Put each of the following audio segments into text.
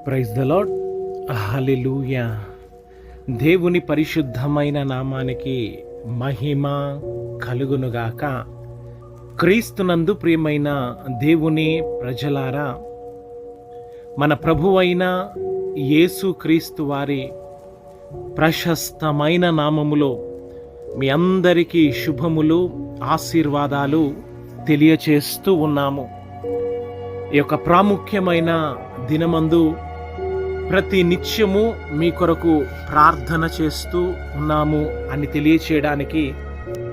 Praise the Lord. హల్లెలూయా. దేవుని పరిశుద్ధమైన నామానికి మహిమ కలుగునుగాక. క్రీస్తునందు ప్రియమైన దేవుని ప్రజలారా, మన ప్రభువైన యేసు క్రీస్తు వారి ప్రశస్తమైన నామములో మీ అందరికీ శుభములు, ఆశీర్వాదాలు తెలియచేస్తూ ఉన్నాము. ఈ యొక్క ప్రాముఖ్యమైన దినమందు ప్రతి నిత్యము మీ కొరకు ప్రార్థన చేస్తూ ఉన్నాము అని తెలియచేయడానికి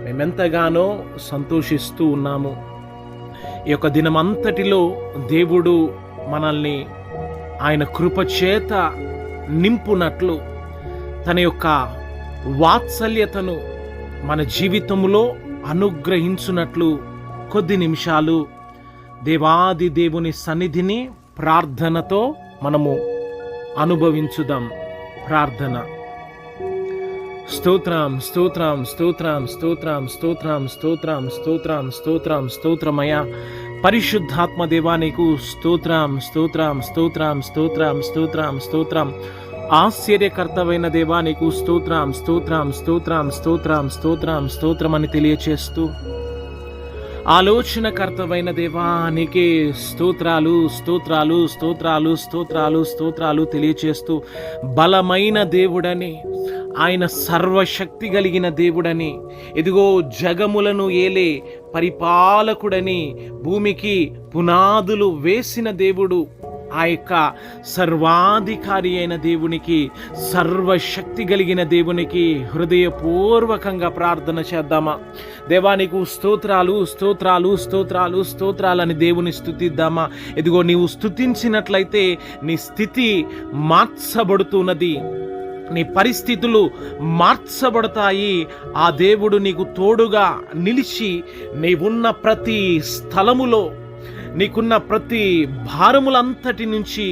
మేమెంతగానో సంతోషిస్తూ ఉన్నాము. ఈ యొక్క దినమంతటిలో దేవుడు మనల్ని ఆయన కృపచేత నింపునట్లు, తన యొక్క వాత్సల్యతను మన జీవితంలో అనుగ్రహించునట్లు కొద్ది నిమిషాలు దేవాది దేవుని సన్నిధిని ప్రార్థనతో మనము అనుభవించుదాం. ప్రార్థన. స్తోత్రం స్తోత్రం స్తోత్రం స్తోత్రం స్తోత్రం స్తోత్రం స్తోత్రం స్తోత్రం స్తోత్రమయ పరిశుద్ధాత్మ దేవానికి స్తోత్రం స్తోత్రం స్తోత్రం స్తోత్రం స్తోత్రం స్తోత్రం. ఆశ్చర్యకర్తమైన దేవానికి స్తోత్రం స్తోత్రం స్తోత్రం స్తోత్రం స్తోత్రం స్తోత్రం అని తెలియచేస్తూ, ఆలోచనకర్తమైన దేవానికి స్తోత్రాలు స్తోత్రాలు స్తోత్రాలు స్తోత్రాలు స్తోత్రాలు తెలియచేస్తూ, బలమైన దేవుడని, ఆయన సర్వశక్తి కలిగిన దేవుడని, ఇదిగో జగములను ఏలే పరిపాలకుడని, భూమికి పునాదులు వేసిన దేవుడు, ఆ యొక్క సర్వాధికారి అయిన దేవునికి, సర్వశక్తి కలిగిన దేవునికి హృదయపూర్వకంగా ప్రార్థన చేద్దామా? దేవానికి స్తోత్రాలు స్తోత్రాలు స్తోత్రాలు స్తోత్రాలని దేవుని స్తుతిద్దామా? ఇదిగో నీవు స్తుతించినట్లయితే నీ స్థితి మార్చబడుతున్నది, నీ పరిస్థితులు మార్చబడతాయి. ఆ దేవుడు నీకు తోడుగా నిలిచి నీవున్న ప్రతి స్థలములో, నీకున్న ప్రతి భారములంతటి నుంచి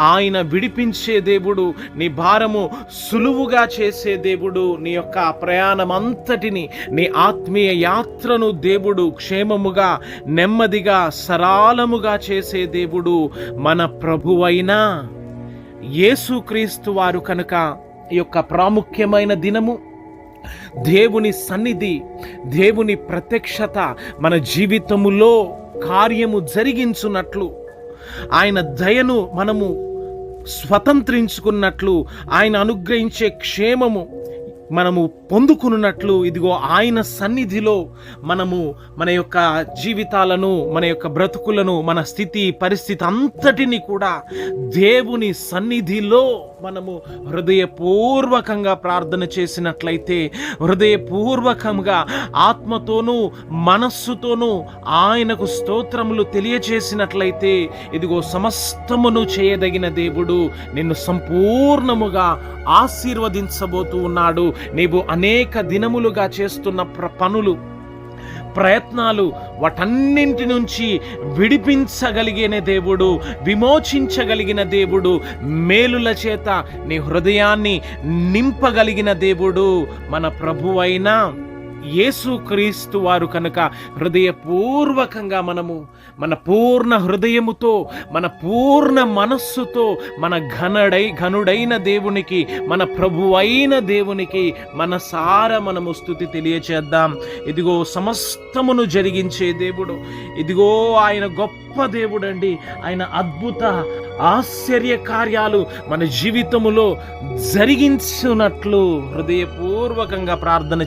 ఆయన విడిపించే దేవుడు, నీ భారము సులువుగా చేసే దేవుడు, నీ యొక్క ప్రయాణం అంతటిని, నీ ఆత్మీయ యాత్రను దేవుడు క్షేమముగా, నెమ్మదిగా, సరళముగా చేసే దేవుడు మన ప్రభువైన యేసుక్రీస్తు వారు. కనుక ఈ యొక్క ప్రాముఖ్యమైన దినము దేవుని సన్నిధి, దేవుని ప్రత్యక్షత మన జీవితములో కార్యము జరిగించున్నట్లు, ఆయన దయను మనము స్వతంత్రించుకున్నట్లు, ఆయన అనుగ్రహించే క్షేమము మనము పొందుకున్నట్లు, ఇదిగో ఆయన సన్నిధిలో మనము మన యొక్క జీవితాలను, మన యొక్క బ్రతుకులను, మన స్థితి పరిస్థితి అంతటిని కూడా దేవుని సన్నిధిలో మనము హృదయపూర్వకంగా ప్రార్థన చేసినట్లయితే, హృదయపూర్వకంగా ఆత్మతోనూ మనస్సుతోనూ ఆయనకు స్తోత్రములు తెలియచేసినట్లయితే, ఇదిగో సమస్తమును చేయదగిన దేవుడు నిన్ను సంపూర్ణముగా ఆశీర్వదించబోతూ ఉన్నాడు. నీవు అనేక దినములుగా చేస్తున్న పనులు, ప్రయత్నాలు, వాటన్నింటి నుంచి విడిపించగలిగిన దేవుడు, విమోచించగలిగిన దేవుడు, మేలుల చేత నీ హృదయాన్ని నింపగలిగిన దేవుడు మన ప్రభువైన యేసుక్రీస్తు వారు. కనుక హృదయపూర్వకంగా మనము మన పూర్ణ హృదయముతో, మన పూర్ణ మనస్సుతో మన ఘనుడైన దేవునికి, మన ప్రభువైన దేవునికి మనము స్తుతి తెలియచేద్దాం. ఇదిగో సమస్తమును జరిగించే దేవుడు, ఇదిగో ఆయన గొప్ప దేవుడండి. ఆయన అద్భుత ఆశ్చర్య కార్యాలు మన జీవితములో జరిగించున్నట్లు హృదయపూర్వకంగా ప్రార్థన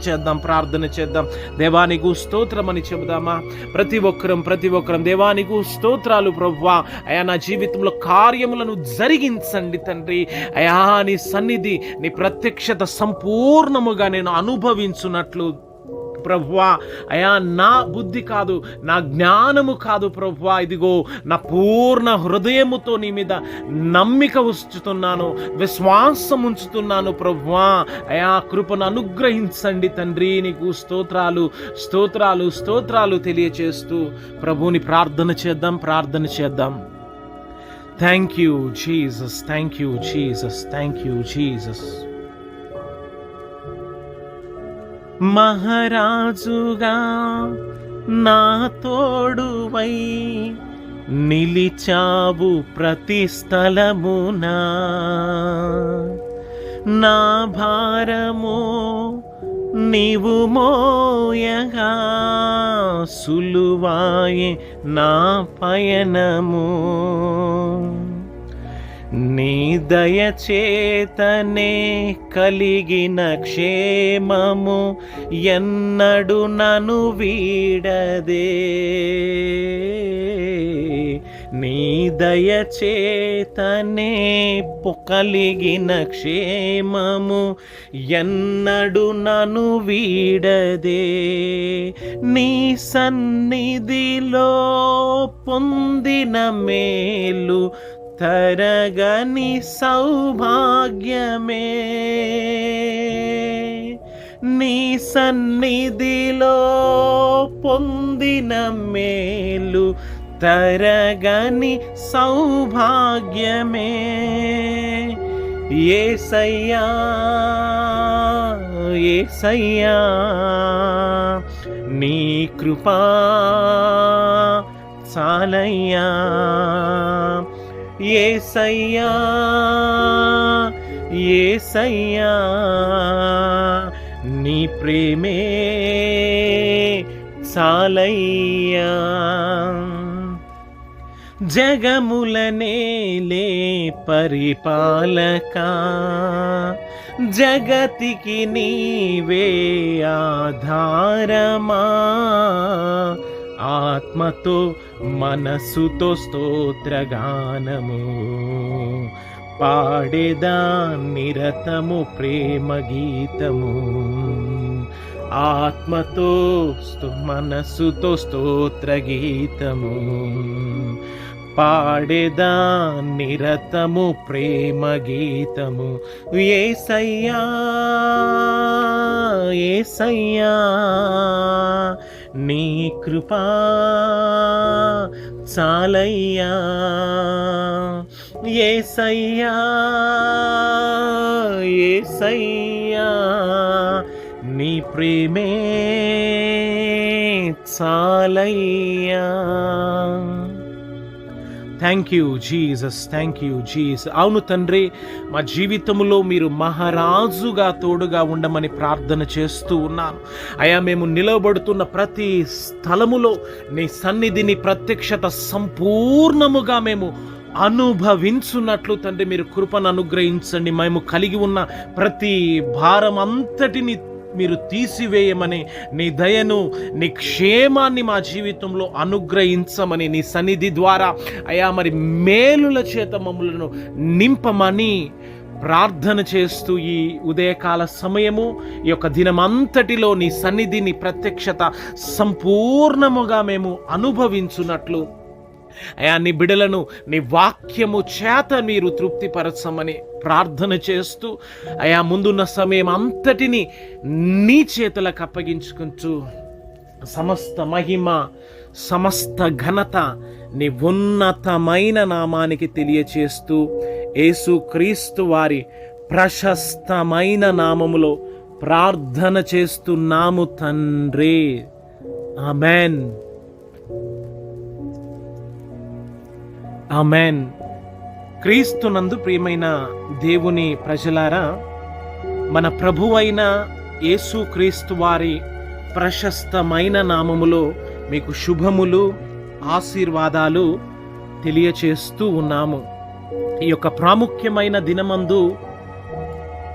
చేద్దాం. దేవానికి స్తోత్రమని చెబుదామా? ప్రతి ఒక్కరం దేవానికి స్తోత్రాలు ప్రభువా. అయా, నా జీవితంలో కార్యములను జరిగించండి తండ్రి. అయా, నీ సన్నిధి, నీ ప్రత్యక్షత సంపూర్ణముగా నేను అనుభవించున్నట్లు ప్రభువా. అయా, నా బుద్ధి కాదు, నా జ్ఞానము కాదు ప్రభువా, ఇదిగో నా పూర్ణ హృదయముతో నీ మీద నమ్మిక ఉంచుతున్నాను, విశ్వాసం ఉంచుతున్నాను ప్రభువా. అయా, కృపను అనుగ్రహించండి తండ్రి. నీకు స్తోత్రాలు స్తోత్రాలు స్తోత్రాలు తెలియచేస్తూ ప్రభువుని ప్రార్థన చేద్దాం. Thank you Jesus, thank you Jesus, thank you Jesus. మహారాజుగా నా తోడువై నిలిచావు ప్రతి స్థలమునా, నా భారము నీవు మోయగా సులువాయే నా పయనము. నీ దయచేతనే కలిగిన క్షేమము ఎన్నడు నన్ను వీడదే. నీ దయచేతనే కలిగిన క్షేమము ఎన్నడు నన్ను వీడదే. నీ సన్నిధిలో పొందిన మేలు తరగని సౌభాగ్యమే. నీ సన్నిధిలో పొందిన మేలు తరగని సౌభాగ్యమే. యేసయ్యా యేసయ్యా నీ కృపా చాలయ్యా. యేసయ్యా యేసయ్యా నీ ప్రేమే చాలయ్యా. జగములనేలే పరిపాలక, జగతికి నీవే ఆధారమా. ఆత్మతో మనసుతో స్తోత్రగానము పాడేదా నిరతము ప్రేమ గీతము. ఆత్మతో మనసుతో స్తోత్ర గీతము పాడేదా నిరతము ప్రేమ గీతము. యేసయ్యా యేసయ్యా నీ కృపా చాలయ్యా. యేసయ్యా యేసయ్యా నీ ప్రేమే చాలయ్యా. Thank you Jesus, thank you Jesus. అవును తండ్రి, మా జీవితంలో మీరు మహారాజుగా తోడుగా ఉండమని ప్రార్థన చేస్తూ ఉన్నాను. అయా, మేము నిలబడుతున్న ప్రతి స్థలములో నీ సన్నిధిని ప్రత్యక్షత సంపూర్ణముగా మేము అనుభవించున్నట్లు తండ్రి మీరు కృపను అనుగ్రహించండి. మేము కలిగి ఉన్న ప్రతి భారం అంతటిని మీరు తీసివేయమని, నీ దయను నీ క్షేమాన్ని మా జీవితంలో అనుగ్రహించమని, నీ సన్నిధి ద్వారా అయా మరి మేలుల చేత మమ్మలను నింపమని ప్రార్థన చేస్తూ ఈ ఉదయకాల సమయము ఈ యొక్క దినమంతటిలో నీ సన్నిధిని ప్రత్యక్షత సంపూర్ణముగా మేము అనుభవించున్నట్లు అయా నీ బిడలను నీ వాక్యము చేత మీరు తృప్తిపరచమని ప్రార్థన చేస్తూ అయా ముందున్న సమయం అంతటిని నీ చేతులకు అప్పగించుకుంటూ సమస్త మహిమ సమస్త ఘనత నీ ఉన్నతమైన నామానికి తెలియచేస్తూ యేసుక్రీస్తు వారి ప్రశస్తమైన నామములో ప్రార్థన చేస్తున్నాము తండ్రి. Amen amen. క్రీస్తునందు ప్రియమైన దేవుని ప్రజలారా, మన ప్రభువైన యేసుక్రీస్తు వారి ప్రశస్తమైన నామములో మీకు శుభములు ఆశీర్వాదాలు తెలియచేస్తూ ఉన్నాము. ఈ యొక్క ప్రాముఖ్యమైన దినమందు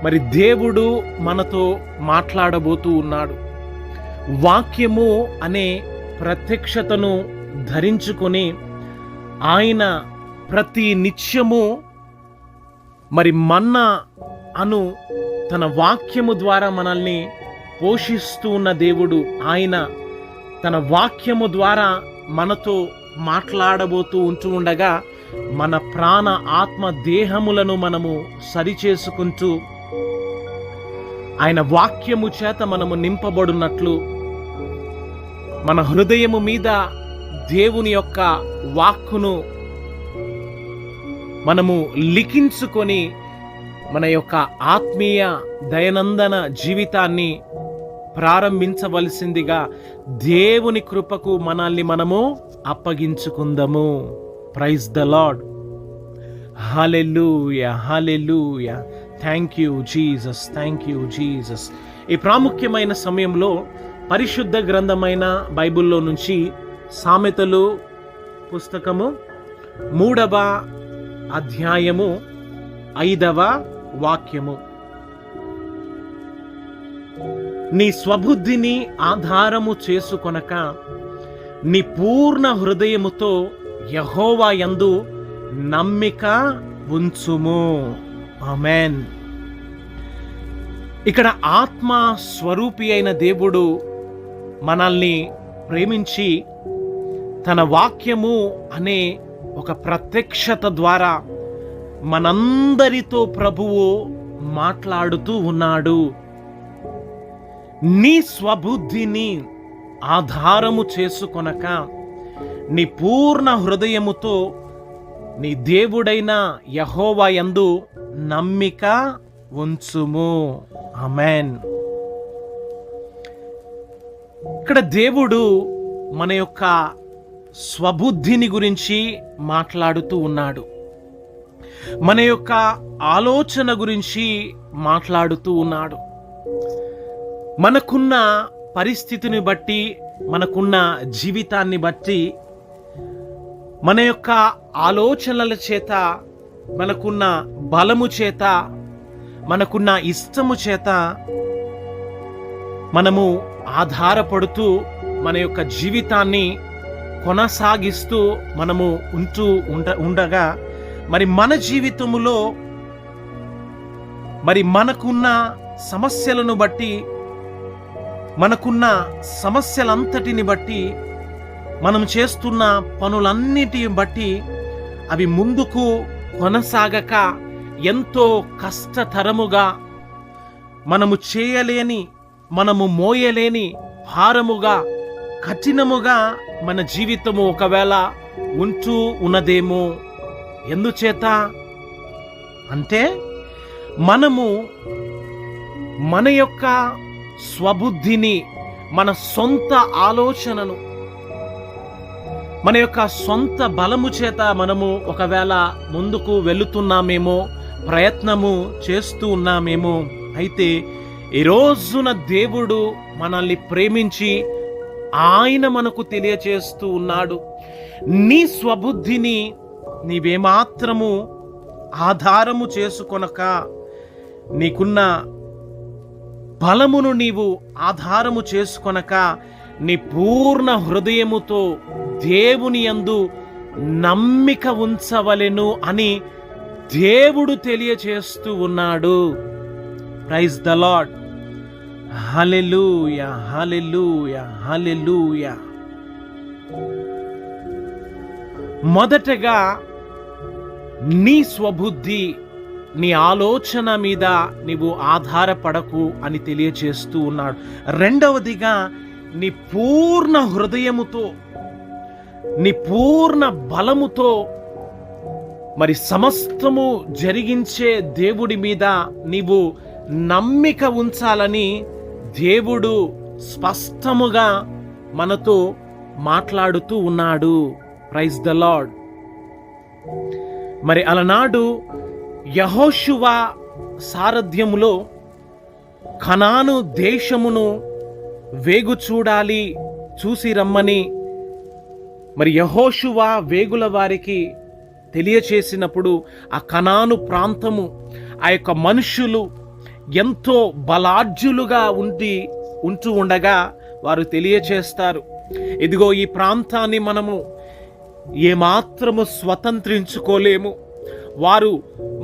మరి దేవుడు మనతో మాట్లాడబోతూ ఉన్నాడు. వాక్యము అనే ప్రత్యక్షతను ధరించుకొని ఆయన ప్రతి నిత్యము మరి మన్నా అను తన వాక్యము ద్వారా మనల్ని పోషిస్తూ ఉన్న దేవుడు. ఆయన తన వాక్యము ద్వారా మనతో మాట్లాడబోతూ ఉండగా మన ప్రాణ ఆత్మ దేహములను మనము సరిచేసుకుంటూ ఆయన వాక్యము చేత మనము నింపబడినట్లు మన హృదయము మీద దేవుని యొక్క వాక్కును మనము లిఖించుకొని మన యొక్క ఆత్మీయ దైనందిన జీవితాన్ని ప్రారంభించవలసిందిగా దేవుని కృపకు మనల్ని మనము అప్పగించుకుందాము. Praise the Lord. Hallelujah, hallelujah. Thank you Jesus, thank you Jesus. ఈ ప్రాముఖ్యమైన సమయంలో పరిశుద్ధ గ్రంథమైన బైబిల్లో నుంచి సామెతలు పుస్తకము 3వ అధ్యాయము 5వ వాక్యము. నీ స్వబుద్ధిని ఆధారము చేసుకొనక నీ పూర్ణ హృదయముతో యెహోవా యందు నమ్మిక ఉంచుము. ఆమేన్. ఇక్కడ ఆత్మ స్వరూపి అయిన దేవుడు మనల్ని ప్రేమించి తన వాక్యము అనే ఒక ప్రత్యక్షత ద్వారా మనందరితో ప్రభువు మాట్లాడుతూ ఉన్నాడు. నీ స్వబుద్ధిని ఆధారము చేసుకొనక నీ పూర్ణ హృదయముతో నీ దేవుడైన యెహోవా యందు నమ్మిక ఉంచుము. ఆమేన్. ఇక్కడ దేవుడు మన యొక్క స్వబుద్ధిని గురించి మాట్లాడుతూ ఉన్నాడు. మన యొక్క ఆలోచన గురించి మాట్లాడుతూ ఉన్నాడు. మనకున్న పరిస్థితిని బట్టి, మనకున్న జీవితాన్ని బట్టి, మన యొక్క ఆలోచనల చేత, మనకున్న బలము చేత, మనకున్న ఇష్టము చేత మనము ఆధారపడుతూ మన యొక్క జీవితాన్ని కొనసాగిస్తూ మనము ఉండగా మరి మన జీవితములో మరి మనకున్న సమస్యలను బట్టి, మనకున్న సమస్యలంతటిని బట్టి, మనం చేస్తున్న పనులన్నిటిని బట్టి అవి ముందుకు కొనసాగక ఎంతో కష్టతరముగా, మనము చేయలేని, మనము మోయలేని భారముగా, కఠినముగా మన జీవితము ఒకవేళ ఉంటూ ఉన్నదేమో. ఎందుచేత అంటే మనము మన యొక్క స్వబుద్ధిని, మన సొంత ఆలోచనను, మన యొక్క సొంత బలము చేత మనము ఒకవేళ ముందుకు వెళుతున్నామేమో, ప్రయత్నము చేస్తూ ఉన్నామేమో. అయితే ఈ రోజున దేవుడు మనల్ని ప్రేమించి ఆయన మనకు తెలియచేస్తూ ఉన్నాడు. నీ స్వబుద్ధిని నీవేమాత్రము ఆధారము చేసుకొనక, నీకున్న బలమును నీవు ఆధారము చేసుకొనక, నీ పూర్ణ హృదయముతో దేవుని యందు నమ్మిక ఉంచవలెను అని దేవుడు తెలియచేస్తూ ఉన్నాడు. Praise the Lord. Hallelujah, hallelujah, hallelujah. మొదటగా నీ స్వబుద్ధి, నీ ఆలోచన మీద నీవు ఆధారపడకు అని తెలియచేస్తూ ఉన్నాడు. రెండవదిగా నీ పూర్ణ హృదయముతో, నీ పూర్ణ బలముతో మరి సమస్తము జరిగించే దేవుడి మీద నీవు నమ్మిక ఉంచాలని దేవుడు స్పష్టముగా మనతో మాట్లాడుతూ ఉన్నాడు. Praise the lord. మరి అలనాడు యెహోషువ సారథ్యములో కనాను దేశమును వేగు చూడాలి, చూసి రమ్మని మరి యెహోషువ వేగుల వారికి తెలియచేసినప్పుడు ఆ కనాను ప్రాంతము, ఆ యొక్క మనుషులు ఎంతో బలాఢ్యులుగా ఉంటూ ఉండగా వారు తెలియచేస్తారు, ఇదిగో ఈ ప్రాంతాన్ని మనము ఏమాత్రము స్వతంత్రించుకోలేము. వారు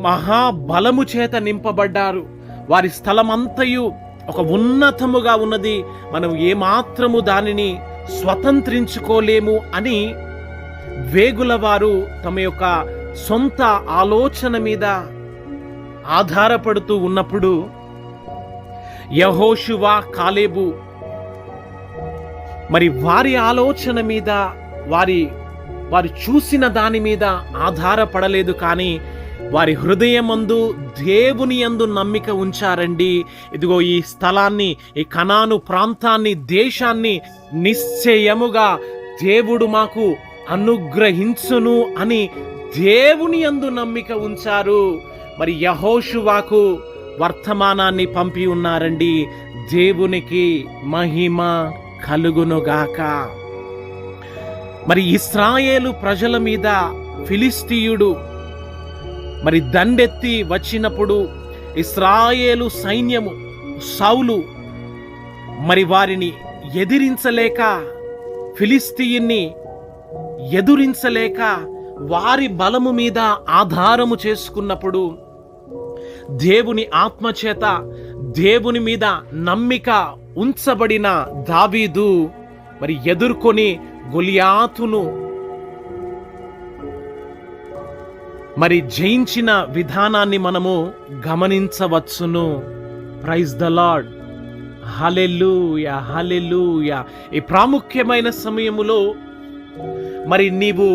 మహాబలము చేత నింపబడ్డారు. వారి స్థలమంతయు ఒక ఉన్నతముగా ఉన్నది. మనం ఏమాత్రము దానిని స్వతంత్రించుకోలేము అని వేగుల వారు తమ యొక్క సొంత ఆలోచన మీద ఆధారపడుతూ ఉన్నప్పుడు యెహోషువ, కాలేబు మరి వారి ఆలోచన మీద, వారు చూసిన దాని మీద ఆధారపడలేదు, కానీ వారి హృదయమందు దేవుని యందు నమ్మిక ఉంచారండి. ఇదిగో ఈ స్థలాన్ని, ఈ కనాను ప్రాంతాన్ని, దేశాన్ని నిశ్చయముగా దేవుడు మాకు అనుగ్రహించును అని దేవుని యందు నమ్మిక ఉంచారు. మరి యెహోషువకు వర్తమానాన్ని పంపి ఉన్నారండి. దేవునికి మహిమ కలుగునుగాక. మరి ఇశ్రాయేలు ప్రజల మీద ఫిలిస్తీయుడు మరి దండెత్తి వచ్చినప్పుడు ఇశ్రాయేలు సైన్యము సౌలు మరి వారిని ఎదిరించలేక, ఫిలిస్తీయుని ఎదురించలేక వారి బలము మీద ఆధారము చేసుకున్నప్పుడు దేవుని ఆత్మచేత దేవుని మీద నమ్మిక ఉంచబడిన దావీదు మరి ఎదుర్కొని గొలియాతును మరి జయించిన విధానాన్ని మనము గమనించవచ్చును. Praise the Lord. Hallelujah, hallelujah. ఈ ప్రాముఖ్యమైన సమయములో మరి నీవు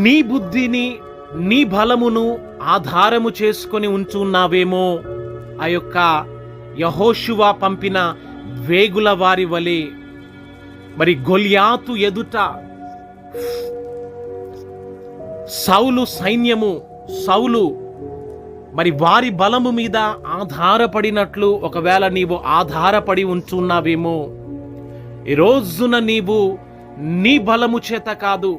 నీ బుద్ధిని, నీ బలమును ఆధారము చేసుకొని ఉంచున్నావేమో ఆ యొక్క యెహోషువ పంపిన వేగుల వారి వలె. మరి గొలియాతు ఎదుట సౌలు మరి వారి బలము మీద ఆధారపడినట్లు ఒకవేళ నీవు ఆధారపడి ఉంచున్నావేమో, ఈ రోజున నీవు నీ బలము చేత కాదు,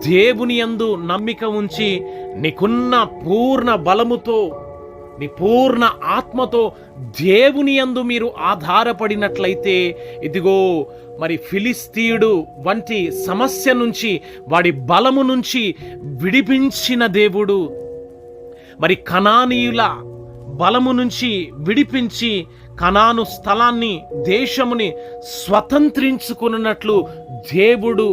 దేవుని యందు నమ్మిక ఉంచి నీకున్న పూర్ణ బలముతో, నీ పూర్ణ ఆత్మతో దేవుని యందు మీరు ఆధారపడినట్లయితే, ఇదిగో మరి ఫిలిస్తీయుడు వంటి సమస్య నుంచి, వాడి బలము నుంచి విడిపించిన దేవుడు, మరి కనానీయుల బలము నుంచి విడిపించి కనాను స్థలాన్ని, దేశముని స్వతంత్రించుకున్నట్లు దేవుడు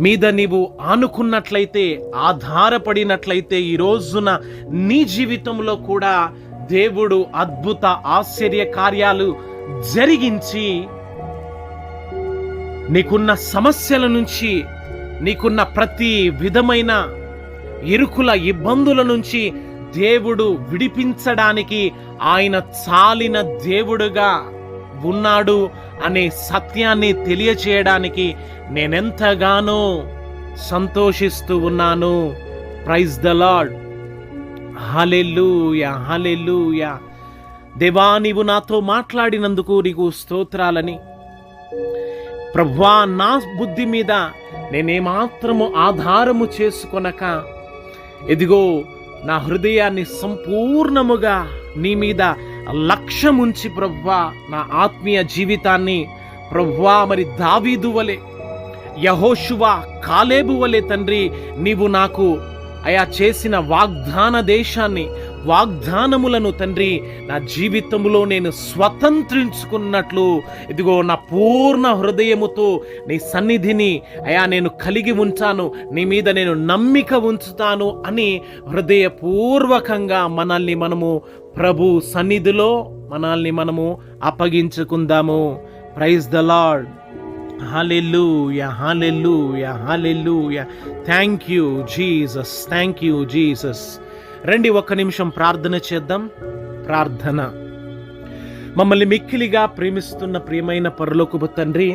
మీద నీవు ఆనుకున్నట్లయితే, ఆధారపడినట్లయితే, ఈ రోజున నీ జీవితంలో కూడా దేవుడు అద్భుత ఆశ్చర్య కార్యాలు జరిగించి నీకున్న సమస్యల నుంచి, నీకున్న ప్రతి విధమైన ఇరుకుల ఇబ్బందుల నుంచి దేవుడు విడిపించడానికి ఆయన చాలిన దేవుడుగా ఉన్నాడు అనే సత్యాన్ని తెలియచేయడానికి నేనెంతగానో సంతోషిస్తూ ఉన్నాను. Praise the Lord. Hallelujah, hallelujah. దేవా, నీవు నాతో మాట్లాడినందుకు నీకు స్తోత్రాలని. ప్రభువా, నా బుద్ధి మీద నేనేమాత్రము ఆధారము చేసుకొనక, ఇదిగో నా హృదయాన్ని సంపూర్ణముగా నీ మీద లక్ష్యముంచి ప్రభువా, నా ఆత్మీయ జీవితాన్ని ప్రభువా మరి దావీదు వలె, యెహోషువ, కాలేబు వలె తండ్రి, నీవు నాకు అయా చేసిన వాగ్దాన దేశాన్ని, వాగ్దానములను తండ్రి నా జీవితంలో నేను స్వతంత్రించుకున్నట్లు, ఇదిగో నా పూర్ణ హృదయముతో నీ సన్నిధిని అయా నేను కలిగి ఉంటాను, నీ మీద నేను నమ్మిక ఉంచుతాను అని హృదయపూర్వకంగా మనల్ని మనము ప్రభు సన్నిధిలో మనము అప్పగించుకుందాము. Praise the Lord. Hallelujah, hallelujah, hallelujah. Thank you Jesus, thank you Jesus. రండి ఒక్క నిమిషం ప్రార్థన చేద్దాం. ప్రార్థన. మమ్మల్ని మిక్కిలిగా ప్రేమిస్తున్న ప్రియమైన పరలోకపు తండ్రి,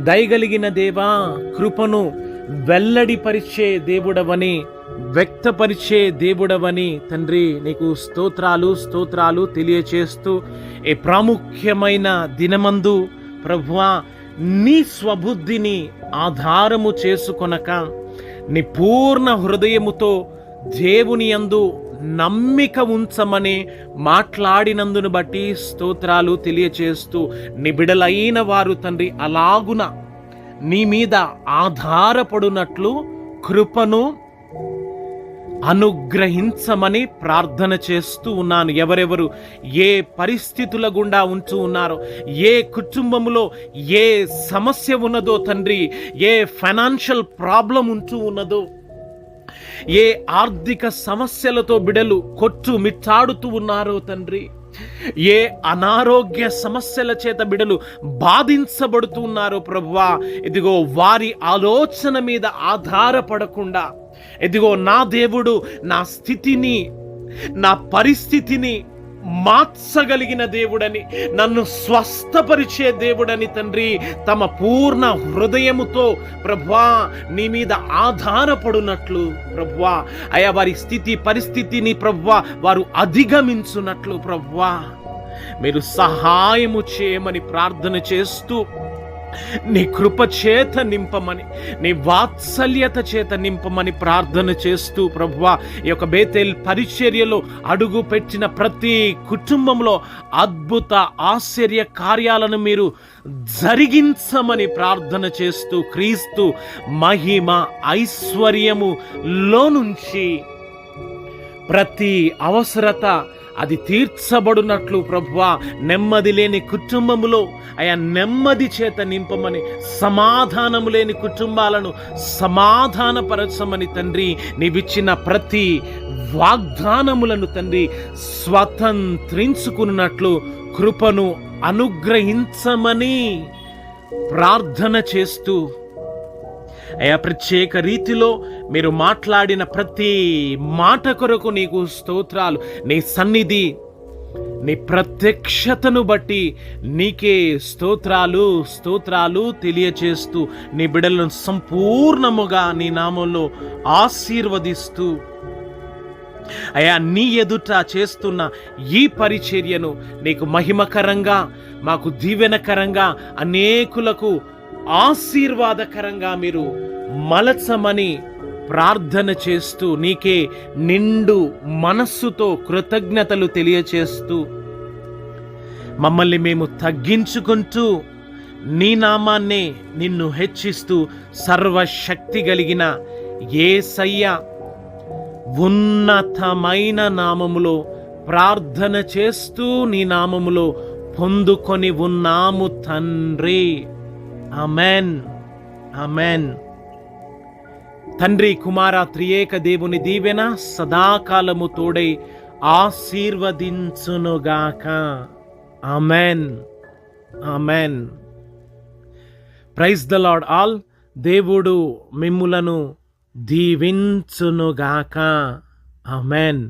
దయగలిగిన దేవా, కృపను వెల్లడిపరిచే దేవుడవని, వ్యక్తపరిచే దేవుడవని తండ్రి నీకు స్తోత్రాలు తెలియచేస్తూ, ఈ ప్రాముఖ్యమైన దినమందు ప్రభువా నీ స్వబుద్ధిని ఆధారము చేసుకొనక, నీ పూర్ణ హృదయముతో దేవుని యందు నమ్మిక ఉంచమని మాట్లాడినందును బట్టి స్తోత్రాలు తెలియచేస్తూ, నిబిడలైన వారు తండ్రి అలాగున నీ మీద ఆధారపడునట్లు కృపను అనుగ్రహించమని ప్రార్థన చేస్తూ ఉన్నాను. ఎవరెవరు ఏ పరిస్థితుల గుండా ఉంటూ ఉన్నారో, ఏ కుటుంబంలో ఏ సమస్య ఉన్నదో తండ్రి, ఏ ఫైనాన్షియల్ ప్రాబ్లం ఉంటూ ఉన్నదో, ఏ ఆర్థిక సమస్యలతో బిడలు కొట్టుమిట్టాడుతూ ఉన్నారో తండ్రి, ఏ అనారోగ్య సమస్యల చేత బిడలు బాధించబడుతూ ఉన్నారో ప్రభువా, ఇదిగో వారి ఆలోచన మీద ఆధారపడకుండా, ఇదిగో నా దేవుడు నా స్థితిని, నా పరిస్థితిని మార్చగలిగిన దేవుడని, నన్ను స్వస్థపరిచే దేవుడని తండ్రి తమ పూర్ణ హృదయముతో ప్రభువా నీ మీద ఆధారపడునట్లు ప్రభువా, అయా వారి స్థితి పరిస్థితిని ప్రభువా వారు అధిగమించునట్లు ప్రభువా మీరు సహాయము చేయమని ప్రార్థన చేస్తూ, నీ కృప చేత నింపమని, నీ వాత్సల్యత చేత నింపమని ప్రార్థన చేస్తూ ప్రభువా ఈ యొక్క బేతేల్ పరిచర్యలో అడుగు పెట్టిన ప్రతి కుటుంబంలో అద్భుత ఆశ్చర్య కార్యాలను మీరు జరిగించమని ప్రార్థన చేస్తూ, క్రీస్తు మహిమ ఐశ్వర్యములో నుంచి ప్రతి అవసరత అది తీర్చబడినట్లు ప్రభువా, నెమ్మది లేని కుటుంబములో అయా నెమ్మది చేత నింపమని, సమాధానము లేని కుటుంబాలను సమాధానపరచమని తండ్రి, నీవిచ్చిన ప్రతి వాగ్దానములను తండ్రి స్వతంత్రించుకున్నట్లు కృపను అనుగ్రహించమని ప్రార్థన చేస్తూ, అయా ప్రత్యేక రీతిలో మీరు మాట్లాడిన ప్రతి మాట కొరకు నీకు స్తోత్రాలు. నీ సన్నిధి, నీ ప్రత్యక్షతను బట్టి నీకే స్తోత్రాలు తెలియచేస్తూ, నీ బిడ్డలను సంపూర్ణముగా నీ నామంలో ఆశీర్వదిస్తూ, అయా నీ ఎదుట చేస్తున్న ఈ పరిచర్యను నీకు మహిమకరంగా, మాకు దీవెనకరంగా, అనేకులకు ఆశీర్వాదకరంగా మీరు మలచమని ప్రార్థన చేస్తూ, నీకే నిండు మనస్సుతో కృతజ్ఞతలు తెలియచేస్తూ, మమ్మల్ని మేము తగ్గించుకుంటూ నీ నామాన్నే నిన్ను హెచ్చిస్తూ, సర్వశక్తి కలిగిన యేసయ్య ఉన్నతమైన నామములో ప్రార్థన చేస్తూ నీ నామములో పొందుకొని ఉన్నాము తండ్రి. Amen, amen. తండ్రి కుమార త్రియేక దేవుని దీవెన సదాకాలము తోడై ఆశీర్వదించునుగాక. Amen, amen. Praise the lord all. దేవుడు మిమ్ములను దీవించునుగాక. ఆమెన్.